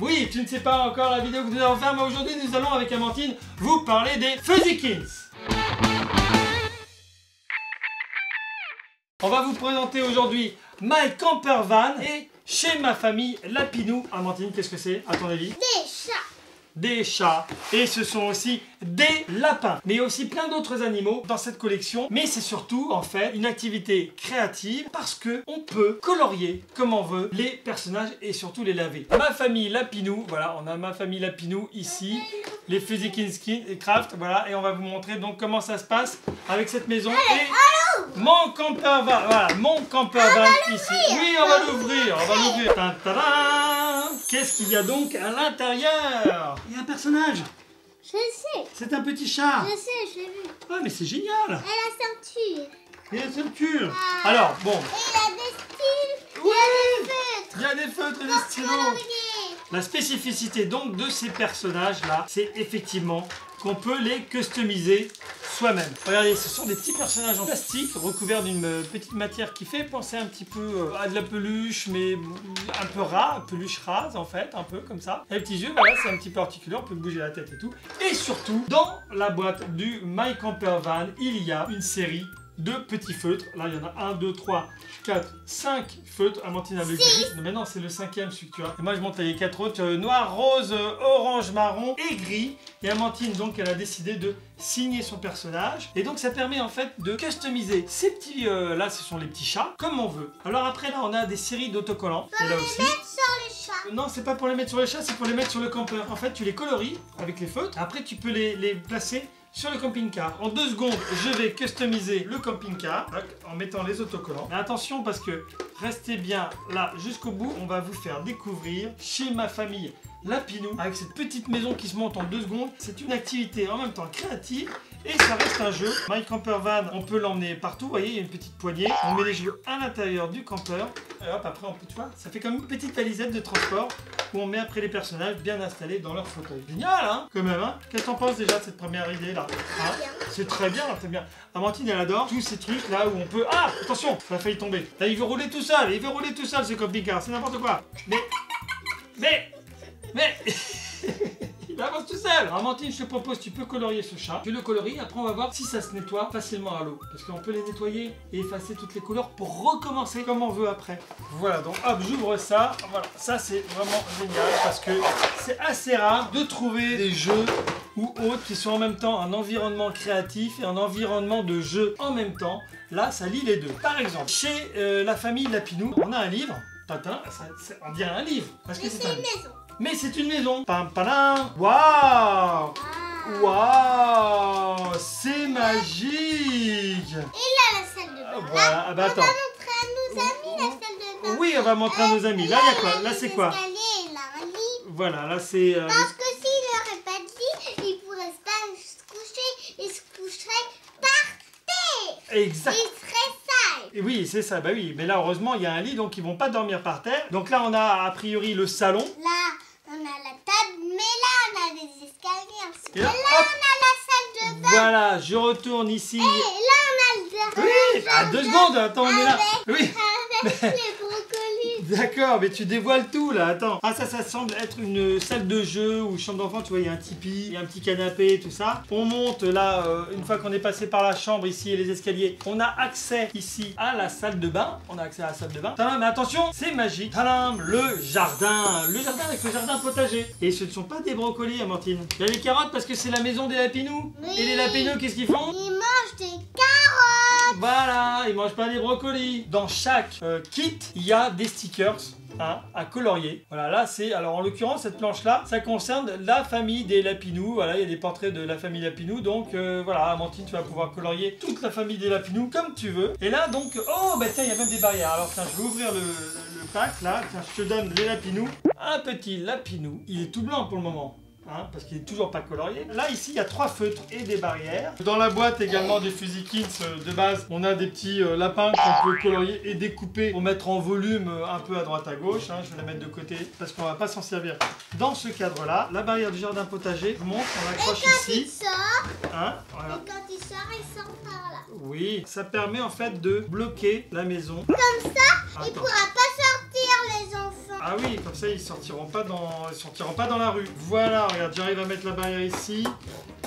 Oui, tu ne sais pas encore la vidéo que nous allons faire, mais aujourd'hui nous allons avec Amandine vous parler des Fuzzykins. On va vous présenter aujourd'hui My Camper Van et chez ma famille Lapinou. Amandine, qu'est-ce que c'est à ton avis? Des chats. Des chats, et ce sont aussi des lapins, mais il y a aussi plein d'autres animaux dans cette collection, mais c'est surtout en fait une activité créative parce que on peut colorier comme on veut les personnages et surtout les laver. Ma famille Lapinou, voilà, on a ma famille Lapinou ici, les Fuzzykins Craft, voilà, et on va vous montrer donc comment ça se passe avec cette maison et mon camper van, voilà, mon camper van ici. Oui, on va l'ouvrir, on va l'ouvrir. Qu'est-ce qu'il y a donc à l'intérieur? Il y a un personnage. Je sais. C'est un petit chat. Je sais, je l'ai vu. Ah, mais c'est génial. Et la ceinture. Et la ceinture. Alors, bon. Et il a des styles. Oui. Il Il y a des feutres et des stylos. La spécificité donc de ces personnages-là, c'est effectivement qu'on peut les customiser soi-même. Regardez, ce sont des petits personnages en plastique recouverts d'une petite matière qui fait penser un petit peu à de la peluche, mais un peu ras, peluche rase en fait, un peu comme ça. Et les petits yeux, voilà, c'est un petit peu articulé, on peut bouger la tête et tout. Et surtout, dans la boîte du My Camper Van, il y a une série de petits feutres. Là, il y en a 1, 2, 3, 4, 5 feutres. Amandine a le gris. Mais non, c'est le 5e celui que tu as. Et moi, je monte les 4 autres. Noir, rose, orange, marron et gris. Et Amandine, donc, elle a décidé de signer son personnage. Et donc, ça permet en fait de customiser ces petits... là, ce sont les petits chats, comme on veut. Alors après, là, on a des séries d'autocollants. Et là aussi... mettre sur les chats. Non, c'est pas pour les mettre sur les chats, c'est pour les mettre sur le camper. En fait, tu les colories avec les feutres. Après, tu peux les placer sur le camping-car. En 2 secondes, je vais customiser le camping-car en mettant les autocollants. Mais attention parce que restez bien là jusqu'au bout. On va vous faire découvrir chez ma famille Lapinou avec cette petite maison qui se monte en 2 secondes. C'est une activité en même temps créative et ça reste un jeu. My Camper Van, on peut l'emmener partout. Vous voyez, il y a une petite poignée. On met les jeux à l'intérieur du camper. Et hop, après, on peut, tu vois, ça fait comme une petite valisette de transport où on met après les personnages bien installés dans leur fauteuil. Génial, hein, quand même, hein. Qu'est-ce que t'en penses déjà de cette première idée là, hein? C'est très bien, très bien. Amandine, elle adore tous ces trucs là où on peut... Ah, attention, ça a failli tomber. Là, il veut rouler tout seul, ce camping-car, c'est n'importe quoi. Mais... Il avance tout seul. Amandine, je te propose, tu peux colorier ce chat. Tu le colories, après on va voir si ça se nettoie facilement à l'eau. Parce qu'on peut les nettoyer et effacer toutes les couleurs pour recommencer comme on veut après. Voilà, donc hop, j'ouvre ça. Voilà, ça c'est vraiment génial parce que c'est assez rare de trouver des jeux ou autres qui sont en même temps un environnement créatif et un environnement de jeu en même temps. Là, ça lie les deux. Par exemple, chez la famille Lapinou, on a un livre. Tintin, on dirait un livre. Parce que c'est une maison. Mais c'est une maison. Pam, padam. Waouh! Waouh! C'est magique! Et là, la salle de bain. Voilà, ah bah attends. On va montrer à nos amis la salle de bain. Oui, on va montrer à nos amis. Là, il y a quoi? Là, c'est quoi? Là, un lit. Voilà, là, c'est... Parce que s'il n'aurait pas de lit, il ne pourrait pas se coucher. Il se coucherait par terre. Exact. Il serait sale. Et oui, c'est ça, bah oui. Mais là, heureusement, il y a un lit, donc ils vont pas dormir par terre. Donc là, on a a priori le salon. Là, on a la table, mais là, on a des escaliers ensuite. Et là, on a la salle de bain. Voilà, je retourne ici. Et là, on a le jardin. Oui, à 2 secondes, attends, on est là. Oui. Avec les brocolis. D'accord, mais tu dévoiles tout là, attends. Ah ça semble être une salle de jeu ou chambre d'enfant, tu vois, il y a un tipi, il y a un petit canapé, tout ça. On monte là, une fois qu'on est passé par la chambre ici et les escaliers, on a accès ici à la salle de bain. On a accès à la salle de bain. Tadam, mais attention, c'est magique. Tadam, le jardin. Le jardin avec le jardin potager. Et ce ne sont pas des brocolis, Amandine. Il y a les carottes parce que c'est la maison des Lapinous. Oui. Et les Lapinous, qu'est-ce qu'ils font? Ils mangent des carottes. Voilà, ils mangent pas des brocolis. Dans chaque kit, il y a des stickers à colorier. Voilà, là c'est... Alors en l'occurrence, cette planche-là, ça concerne la famille des Lapinous. Voilà, il y a des portraits de la famille Lapinou. Donc voilà, Amandine, tu vas pouvoir colorier toute la famille des Lapinous comme tu veux. Et là, donc... Oh, bah tiens, il y a même des barrières. Alors tiens, je vais ouvrir le pack, là. Tiens, je te donne les Lapinous. Un petit Lapinou. Il est tout blanc pour le moment. Hein, parce qu'il n'est toujours pas colorié. Là, ici, il y a 3 feutres et des barrières. Dans la boîte également des Fuzzykins de base, on a des petits lapins qu'on peut colorier et découper pour mettre en volume un peu à droite à gauche. Hein. Je vais la mettre de côté parce qu'on va pas s'en servir dans ce cadre-là. La barrière du jardin potager, je vous montre, on l'accroche ici. Il sort. Hein, voilà. Et quand il sort par là. Oui, ça permet en fait de bloquer la maison. Comme ça, il Attends. pourra pas sortir les enfants. Ah Ah oui, comme ça ils sortiront pas dans la rue. Voilà, regarde, j'arrive à mettre la barrière ici.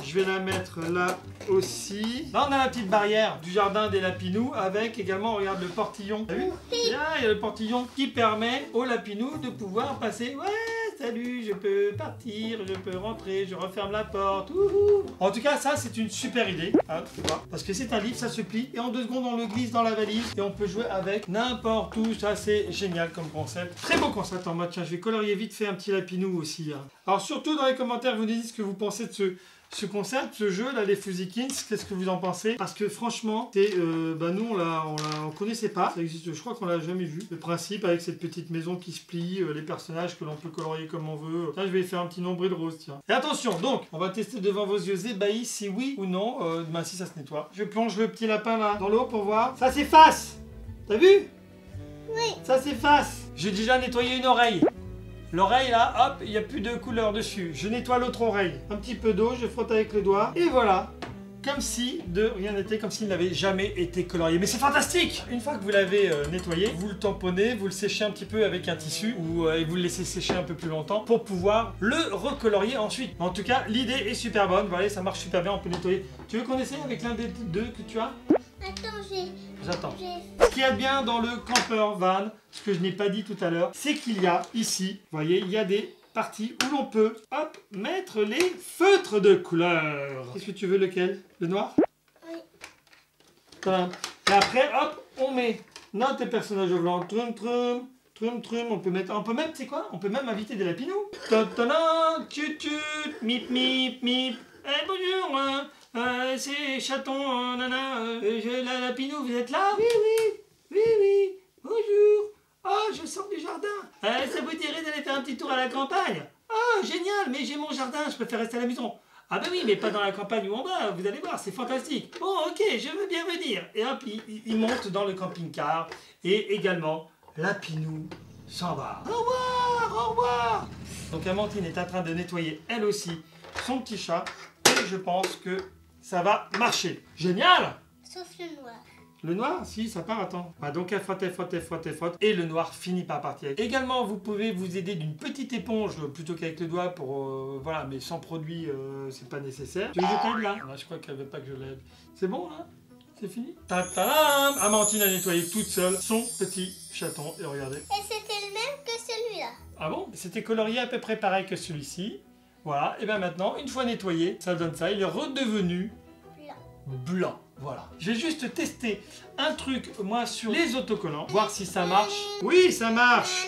Je vais la mettre là aussi. Là, on a la petite barrière du jardin des lapinous avec également, regarde, le portillon. T'as vu? Là, il y a le portillon qui permet aux lapinous de pouvoir passer. Ouais, salut, je peux partir, je peux rentrer, je referme la porte. Ouhou. En tout cas, ça, c'est une super idée. Hein, tu vois, parce que c'est un livre, ça se plie et en 2 secondes, on le glisse dans la valise et on peut jouer avec n'importe où. Ça, c'est génial comme concept. Très beau concept en mode, tiens, je vais colorier vite fait un petit lapinou aussi. Hein. Alors, surtout dans les commentaires, vous nous dites ce que vous pensez de ce concept, ce jeu là, les Fuzzykins, qu'est-ce que vous en pensez? Parce que franchement, nous on connaissait pas, ça existe, je crois qu'on l'a jamais vu. Le principe avec cette petite maison qui se plie, les personnages que l'on peut colorier comme on veut. Là, je vais faire un petit nombril rose, tiens. Et attention, donc, on va tester devant vos yeux ébahis si oui ou non, si ça se nettoie. Je plonge le petit lapin là dans l'eau pour voir. Ça s'efface! T'as vu? Oui. Ça s'efface! J'ai déjà nettoyé une oreille. L'oreille là, hop, il n'y a plus de couleur dessus. Je nettoie l'autre oreille. Un petit peu d'eau, je frotte avec le doigt. Et voilà. Comme si de rien n'était, comme s'il n'avait jamais été colorié. Mais c'est fantastique! Une fois que vous l'avez nettoyé, vous le tamponnez, vous le séchez un petit peu avec un tissu et vous le laissez sécher un peu plus longtemps pour pouvoir le recolorier ensuite. En tout cas, l'idée est super bonne. Voilà, ça marche super bien, on peut nettoyer. Tu veux qu'on essaye avec l'un des deux que tu as? Attends, J'attends. Ce qu'il y a de bien dans le camper van, ce que je n'ai pas dit tout à l'heure, c'est qu'il y a ici, vous voyez, il y a des parties où l'on peut, hop, mettre les feutres de couleur. Qu'est-ce que tu veux, lequel? Le noir? Oui. Voilà. Et après, hop, on met notre personnage au blanc. Trum, trum, trum, trum. On peut même, tu sais quoi? On peut même inviter des lapinous. Ta-ta-da, tut-tut, mip, mip, mip. Eh, bonjour, c'est chaton, nana, la lapinou, vous êtes là? Oui, oui, oui, oui, bonjour. Oh, je sors du jardin. Ça vous dirait d'aller faire un petit tour à la campagne? Oh, génial, mais j'ai mon jardin, je préfère rester à la maison. Ah ben oui, mais pas dans la campagne ou en bas, vous allez voir, c'est fantastique. Bon, ok, je veux bien venir. Et hop, il monte dans le camping-car. Et également, Lapinou s'en va. Au revoir, au revoir. Donc Amandine est en train de nettoyer, elle aussi, son petit chat. Et je pense que ça va marcher. Génial! Sauf le noir. Le noir, si, ça part, attends. Ah, donc elle frotte, elle frotte, elle frotte, elle frotte. Et le noir finit par partir. Également, vous pouvez vous aider d'une petite éponge plutôt qu'avec le doigt pour... voilà, mais sans produit, c'est pas nécessaire. Tu veux que je t'aide là? Je crois qu'elle veut pas que je l'aide. C'est bon là? C'est fini? Ta-ta-dam! Amandine a nettoyé toute seule son petit chaton. Et regardez. Et c'était le même que celui-là. Ah bon? C'était colorié à peu près pareil que celui-ci. Voilà. Et bien maintenant, une fois nettoyé, ça donne ça. Il est redevenu... blanc. Voilà. Je vais juste tester un truc, moi, sur les autocollants. Voir si ça marche. Oui, ça marche.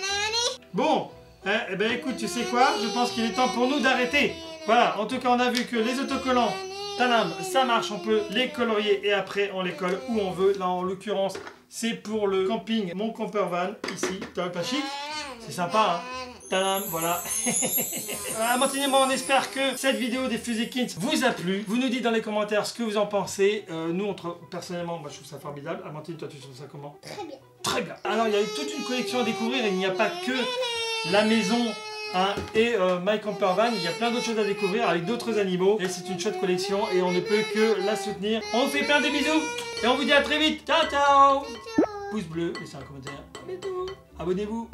Bon. Eh ben écoute, tu sais quoi? Je pense qu'il est temps pour nous d'arrêter. Voilà. En tout cas, on a vu que les autocollants, tadam, ça marche. On peut les colorier et après, on les colle où on veut. Là, en l'occurrence, c'est pour le camping, mon camper van, ici. T'as pas chic? C'est sympa, hein? Tadam, voilà. Amandine et moi, on espère que cette vidéo des Fuzzykins vous a plu. Vous nous dites dans les commentaires ce que vous en pensez. Nous, personnellement, moi je trouve ça formidable. Amandine, toi tu trouves ça comment? Très bien. Très bien. Alors il y a toute une collection à découvrir. Il n'y a pas que la maison hein, et My Camper Van. Il y a plein d'autres choses à découvrir avec d'autres animaux. Et c'est une chouette collection et on ne peut que la soutenir. On vous fait plein de bisous et on vous dit à très vite. Ciao, ciao. Pouce bleu, laissez un commentaire. À bientôt. Abonnez-vous.